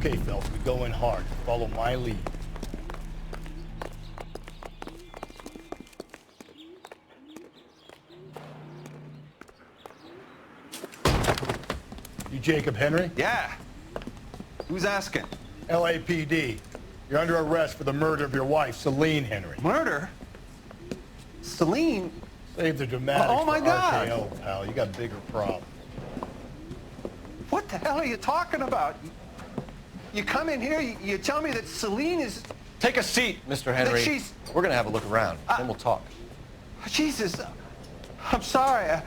Okay, Phelps, we go in hard. Follow my lead. You Jacob Henry? Yeah. Who's asking? LAPD. You're under arrest for the murder of your wife, Celine Henry. Murder? Celine? Save the dramatics Oh, my for God. RKO, pal. You got bigger problems. What the hell are you talking about? You come in here, you tell me that Celine is... Take a seat, Mr. Henry. That she's... We're gonna have a look around, then we'll talk. Jesus, I'm sorry.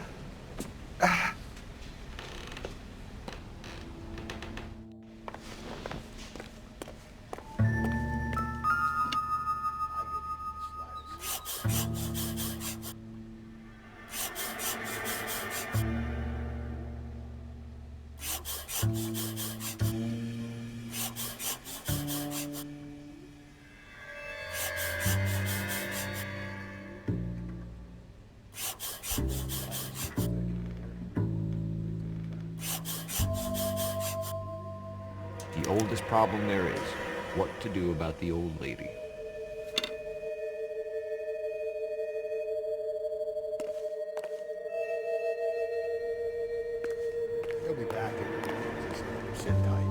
The oldest problem there is, what to do about the old lady. He'll be back in. Sit tight.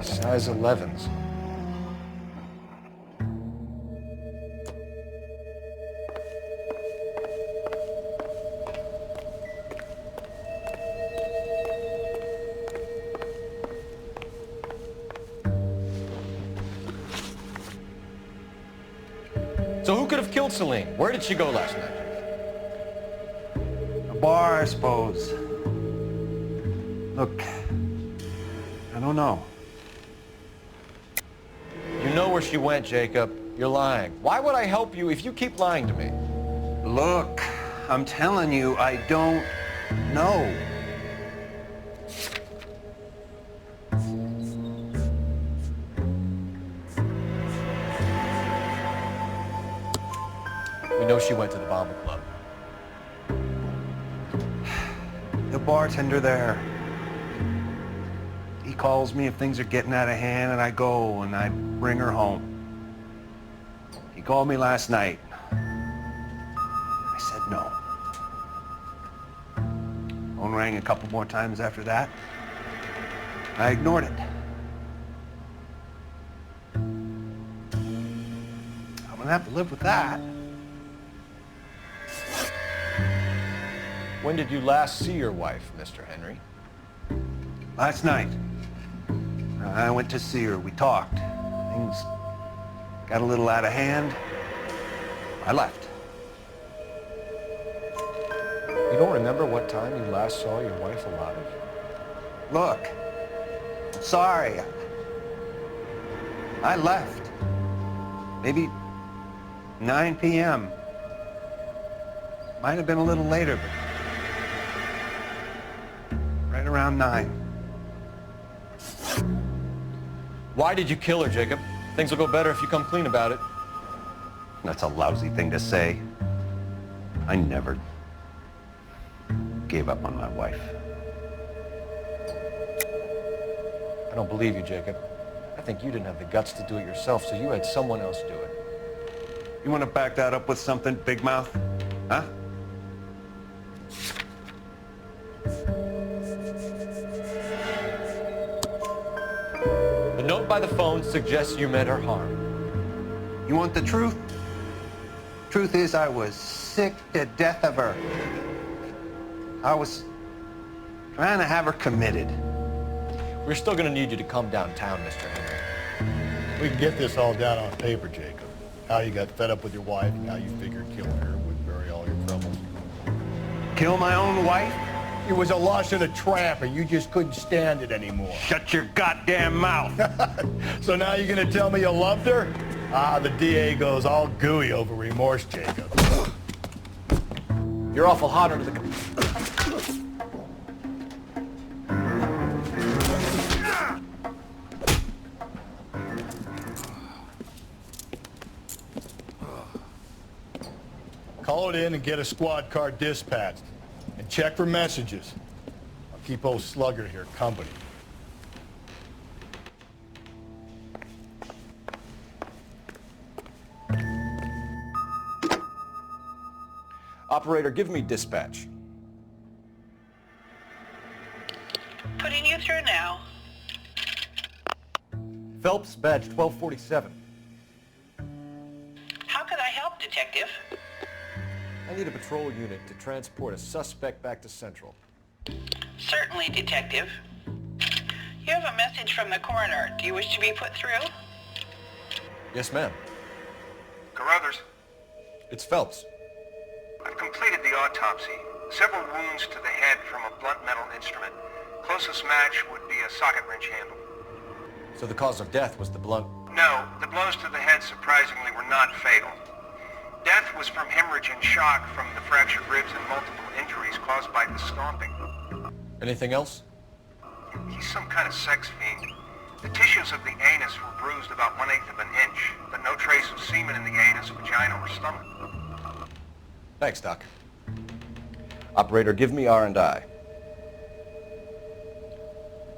Size 11s. So who could have killed Celine? Where did she go last night? A bar, I suppose. Look, I don't know. You know where she went, Jacob. You're lying. Why would I help you if you keep lying to me? Look, I'm telling you, I don't know. We know she went to the Bomber Club. The bartender there. He calls me if things are getting out of hand, and I go and I bring her home. He called me last night. I said no. Phone rang a couple more times after that. I ignored it. I'm gonna have to live with that. When did you last see your wife, Mr. Henry? Last night. I went to see her. We talked. Things got a little out of hand. I left. You don't remember what time you last saw your wife alive? Look, I'm sorry. I left. Maybe 9 p.m. Might have been a little later, but right around 9. Why did you kill her, Jacob? Things will go better if you come clean about it. That's a lousy thing to say. I never gave up on my wife. I don't believe you, Jacob. I think you didn't have the guts to do it yourself, so you had someone else do it. You want to back that up with something, big mouth? Huh? The note by the phone suggests you meant her harm. You want the truth? Truth is, I was sick to death of her. I was trying to have her committed. We're still gonna need you to come downtown, Mr. Henry. We can get this all down on paper, Jacob. How you got fed up with your wife and how you figured killing her would bury all your troubles. Kill my own wife? It was a lush and a tramp, and you just couldn't stand it anymore. Shut your goddamn mouth. So now you're gonna tell me you loved her? Ah, the DA goes all gooey over remorse, Jacob. You're awful hot under the... Call it in and get a squad car dispatched. And check for messages. I'll keep old Slugger here company. Operator, give me dispatch. Putting you through now. Phelps, badge 1247. How could I help, Detective? I need a patrol unit to transport a suspect back to Central. Certainly, Detective. You have a message from the coroner. Do you wish to be put through? Yes, ma'am. Carruthers, It's Phelps. I've completed the autopsy. Several wounds to the head from a blunt metal instrument. Closest match would be a socket wrench handle. So the cause of death was the blunt... No, the blows to the head surprisingly were not fatal. Death was from hemorrhage and shock from the fractured ribs and multiple injuries caused by the stomping. Anything else? He's some kind of sex fiend. The tissues of the anus were bruised about 1/8 of an inch, but no trace of semen in the anus, vagina, or stomach. Thanks, Doc. Operator, give me R&I.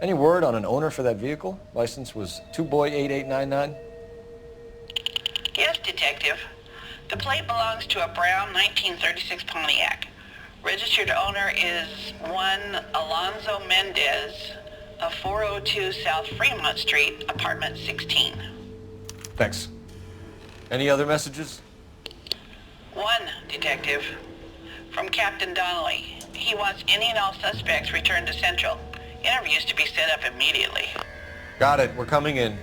Any word on an owner for that vehicle? License was 2boy8899. Yes, Detective. The plate belongs to a brown 1936 Pontiac. Registered owner is one Alonzo Mendez of 402 South Fremont Street, apartment 16. Thanks. Any other messages? One, Detective. From Captain Donnelly. He wants any and all suspects returned to Central. Interviews to be set up immediately. Got it. We're coming in.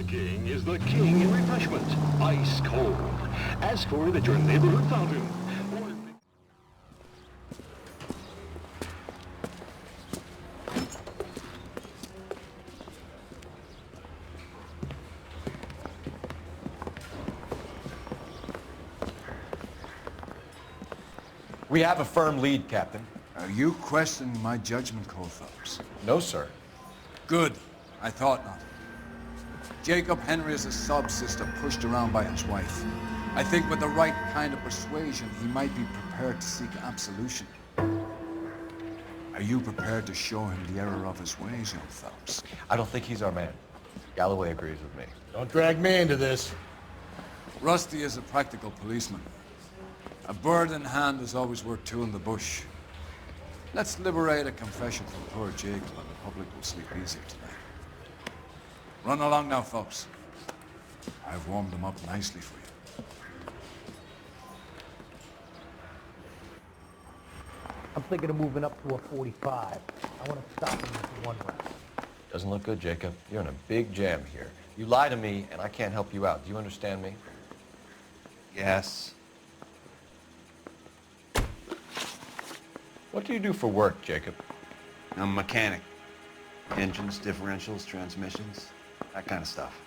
King is the king in refreshment, ice cold. Ask for it at your neighborhood fountain. We have a firm lead, Captain. Are you questioning my judgment call, Phelps? No, sir. Good. I thought not. Jacob Henry is a sub-sister pushed around by his wife. I think with the right kind of persuasion, he might be prepared to seek absolution. Are you prepared to show him the error of his ways, young Phelps? I don't think he's our man. Galloway agrees with me. Don't drag me into this. Rusty is a practical policeman. A bird in hand is always worth two in the bush. Let's liberate a confession from poor Jacob, and the public will sleep easier tonight. Run along now, Phelps. I've warmed them up nicely for you. I'm thinking of moving up to a 45. I want to stop him with one round. Doesn't look good, Jacob. You're in a big jam here. You lie to me, and I can't help you out. Do you understand me? Yes. What do you do for work, Jacob? I'm a mechanic. Engines, differentials, transmissions, that kind of stuff.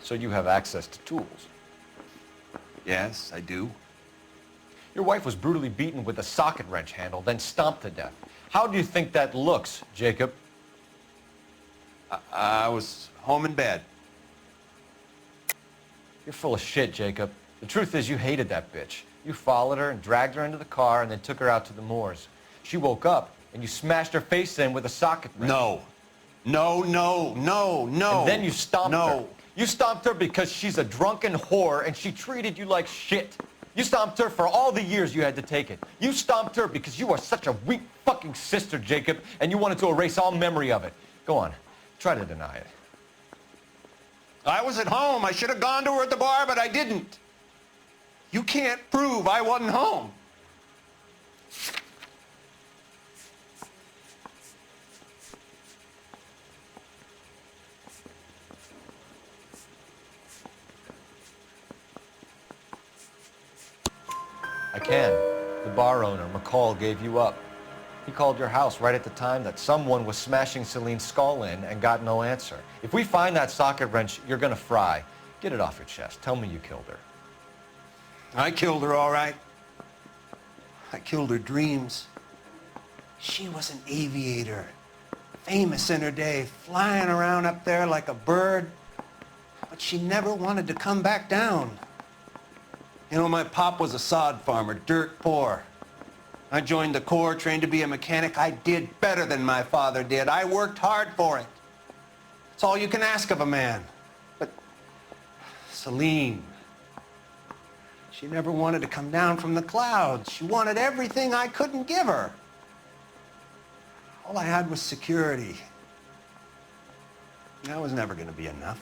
So you have access to tools. Yes, I do. Your wife was brutally beaten with a socket wrench handle, then stomped to death. How do you think that looks, Jacob? I was home in bed. You're full of shit, Jacob. The truth is you hated that bitch. You followed her and dragged her into the car and then took her out to the moors. She woke up and you smashed her face in with a socket wrench. No. No, no, no, no. And then you stomped her. No. You stomped her because she's a drunken whore and she treated you like shit. You stomped her for all the years you had to take it. You stomped her because you are such a weak fucking sister, Jacob, and you wanted to erase all memory of it. Go on. Try to deny it. I was at home. I should have gone to her at the bar, but I didn't. You can't prove I wasn't home. I can. The bar owner, McCall, gave you up. He called your house right at the time that someone was smashing Celine's skull in and got no answer. If we find that socket wrench, you're gonna fry. Get it off your chest. Tell me you killed her. I killed her, all right. I killed her dreams. She was an aviator, famous in her day, flying around up there like a bird, but she never wanted to come back down. You know, my pop was a sod farmer, dirt poor. I joined the Corps, trained to be a mechanic. I did better than my father did. I worked hard for it. It's all you can ask of a man. But Celine, she never wanted to come down from the clouds. She wanted everything I couldn't give her. All I had was security. That was never going to be enough.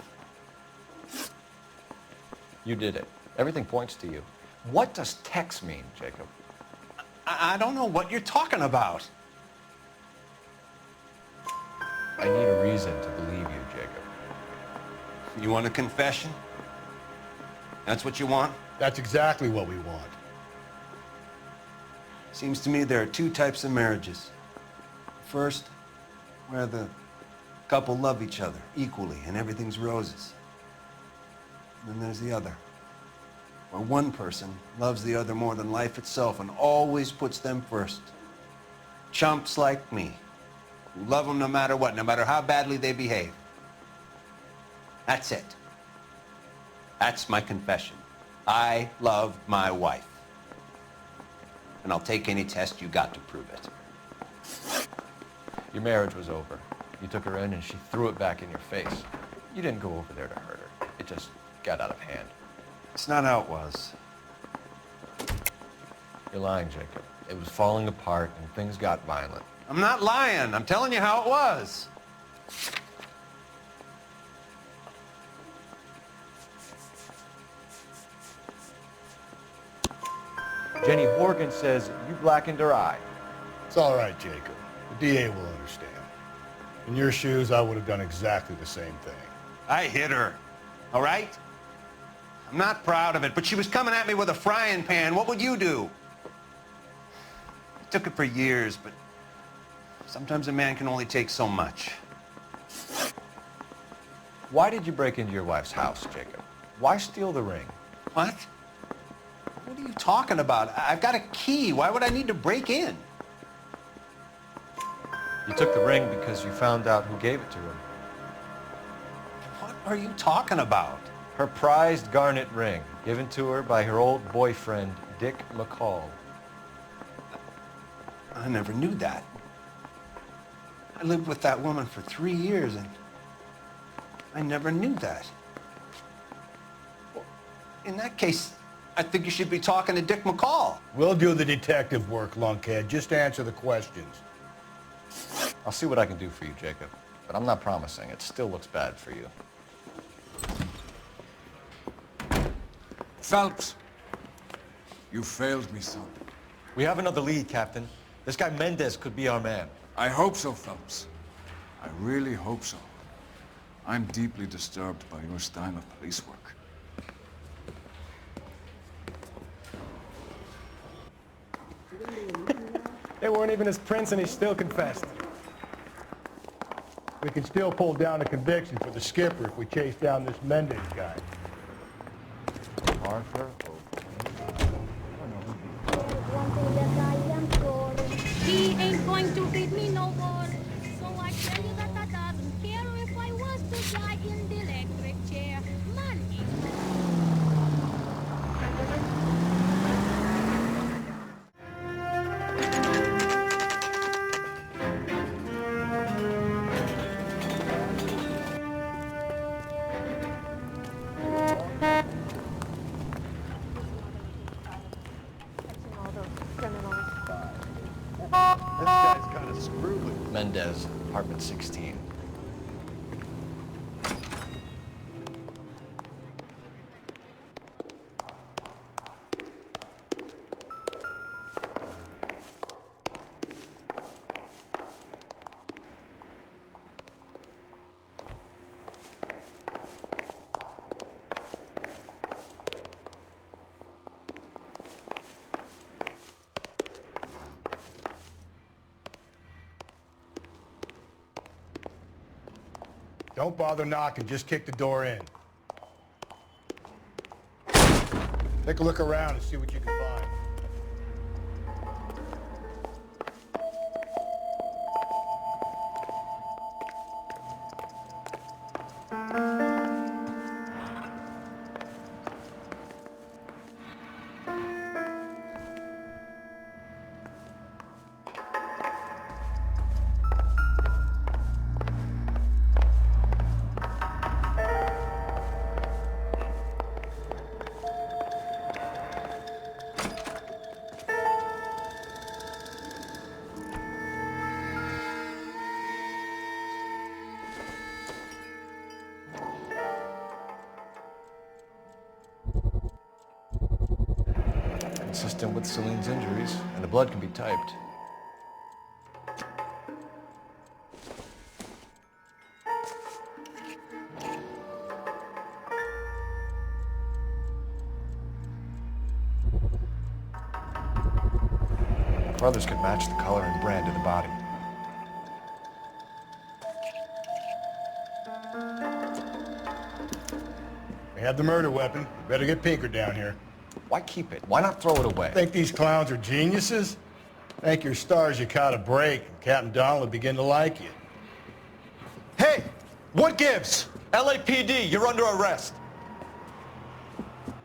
You did it. Everything points to you. What does Tex mean, Jacob? I don't know what you're talking about. I need a reason to believe you, Jacob. You want a confession? That's what you want? That's exactly what we want. Seems to me there are two types of marriages. First, where the couple love each other equally and everything's roses. And then there's the other, where one person loves the other more than life itself and always puts them first. Chumps like me, who love them no matter what, no matter how badly they behave. That's it. That's my confession. I love my wife. And I'll take any test you got to prove it. Your marriage was over. You took her in and she threw it back in your face. You didn't go over there to hurt her. It just got out of hand. It's not how it was. You're lying, Jacob. It was falling apart and things got violent. I'm not lying. I'm telling you how it was. Jenny Horgan says you blackened her eye. It's all right, Jacob. The DA will understand. In your shoes, I would have done exactly the same thing. I hit her, all right? I'm not proud of it, but she was coming at me with a frying pan. What would you do? I took it for years, but sometimes a man can only take so much. Why did you break into your wife's house, Jacob? Why steal the ring? What? What are you talking about? I've got a key. Why would I need to break in? You took the ring because you found out who gave it to her. What are you talking about? Her prized garnet ring, given to her by her old boyfriend, Dick McCall. I never knew that. I lived with that woman for 3 years, and I never knew that. Well, in that case, I think you should be talking to Dick McCall. We'll do the detective work, lunkhead. Just answer the questions. I'll see what I can do for you, Jacob. But I'm not promising. It still looks bad for you. Phelps, you failed me, son. We have another lead, Captain. This guy Mendez could be our man. I hope so, Phelps. I really hope so. I'm deeply disturbed by your style of police work. They weren't even his prints and he still confessed. We can still pull down a conviction for the skipper if we chase down this Mendez guy. Arthur? He ain't going to feed me no more. So I tell you that I doesn't care if I was to die in the electric chair. Money. This guy's got a screw loose. Mendez, apartment 16. Don't bother knocking, just kick the door in. Take a look around and see what you can find. Consistent with Celine's injuries, and the blood can be typed. Brothers could match the color and brand of the body. We have the murder weapon. Better get Pinker down here. Why keep it? Why not throw it away? Think these clowns are geniuses? Thank your stars you caught a break, and Captain Donald will begin to like you. Hey! What gives? LAPD, you're under arrest.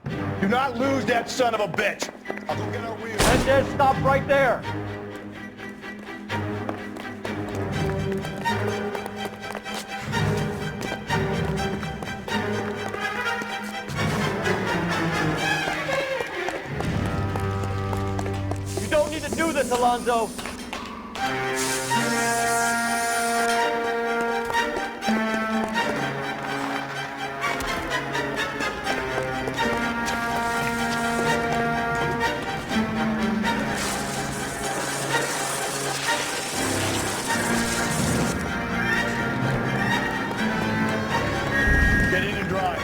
Do not lose that son of a bitch! I'll go get our wheels. Mendez, stop right there! You don't need to do this, Alonzo! Get in and drive.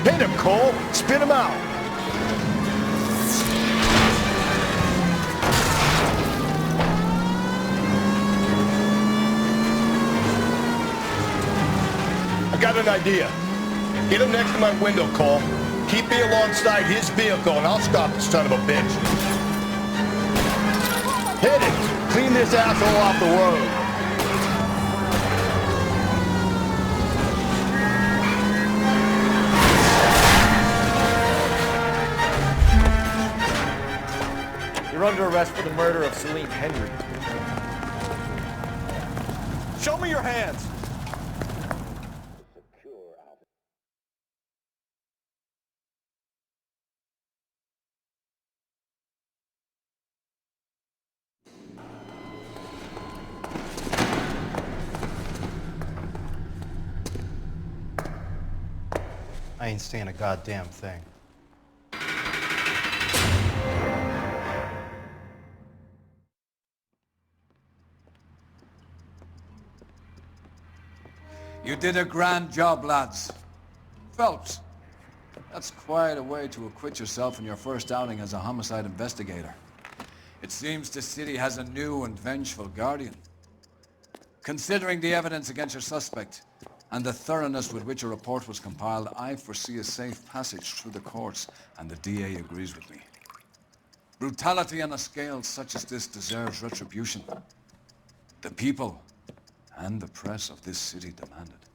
Hit him, Cole. Spin him out. I got an idea. Get him next to my window, Cole. Keep me alongside his vehicle, and I'll stop the son of a bitch. Hit it. Clean this asshole off the road. You're under arrest for the murder of Celine Henry. Show me your hands! I ain't saying a goddamn thing. You did a grand job, lads. Phelps, that's quite a way to acquit yourself in your first outing as a homicide investigator. It seems the city has a new and vengeful guardian. Considering the evidence against your suspect, and the thoroughness with which a report was compiled, I foresee a safe passage through the courts, and the DA agrees with me. Brutality on a scale such as this deserves retribution. The people and the press of this city demand it.